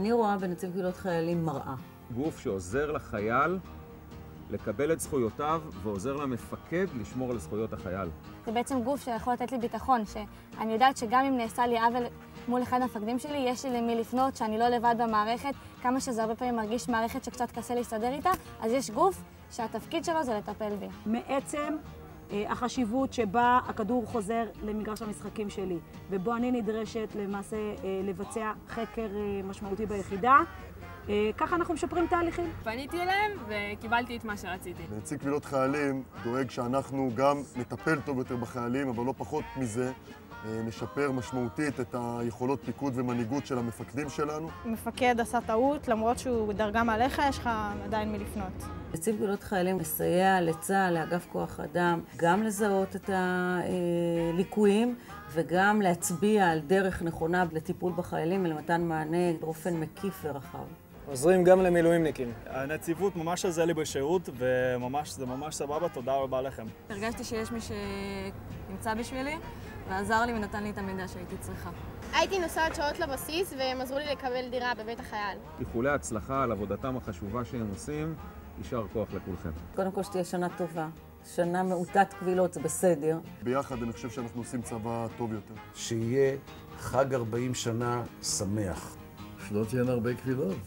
אני רואה בנציב קבילות חיילים מראה. גוף שעוזר לחייל לקבל את זכויותיו ועוזר למפקד לשמור על זכויות החייל. זה בעצם גוף שיכול לתת לי ביטחון, שאני יודעת שגם אם נעשה לי עוול מול אחד המפקדים שלי, יש לי למי לפנות, שאני לא לבד במערכת, כמה שזה הרבה פעמים מרגיש מערכת שקצת קשה להסתדר איתה, אז יש גוף שהתפקיד שלו זה לטפל בי. מעצם החשיבות שבה הכדור חוזר למגרש המשחקים שלי, ובו אני נדרשת למעשה לבצע חקר משמעותי ביחידה, ככה אנחנו משפרים תהליכים. פניתי אליהם וקיבלתי את מה שרציתי. נציב קבילות חיילים דואג שאנחנו גם נטפל טוב יותר בחיילים, אבל לא פחות מזה, נשפר משמעותית את היכולות פיקוד ומנהיגות של המפקדים שלנו. מפקד עשה טעות, למרות שהוא דרגה מעליך, יש לך עדיין מי לפנות. נציב קבילות חיילים מסייע לצה"ל, לאגף כוח אדם, גם לזהות את הליקויים וגם להצביע על דרך נכונה לטיפול בחיילים ולמתן מענה באופן מקיף ורחב. עוזרים גם למילואימניקים. הנציבות ממש עזר לי בשירות וזה ממש סבבה, תודה רבה לכם. הרגשתי שיש מי שנמצא בשבילי ועזר לי ונתן לי את המידע שהייתי צריכה. הייתי נוסעת שעות לבסיס והם עזרו לי לקבל דירה בבית החייל. איחולי הצלחה על עבודתם החשובה שהם עושים, יישר כוח לכולכם. קודם כל שתהיה שנה טובה, שנה מעוטת קבילות, זה בסדר. ביחד אני חושב שאנחנו עושים צבא טוב יותר. שיהיה חג 40 שנה שמח. שלא תהיינה הרבה קבילות.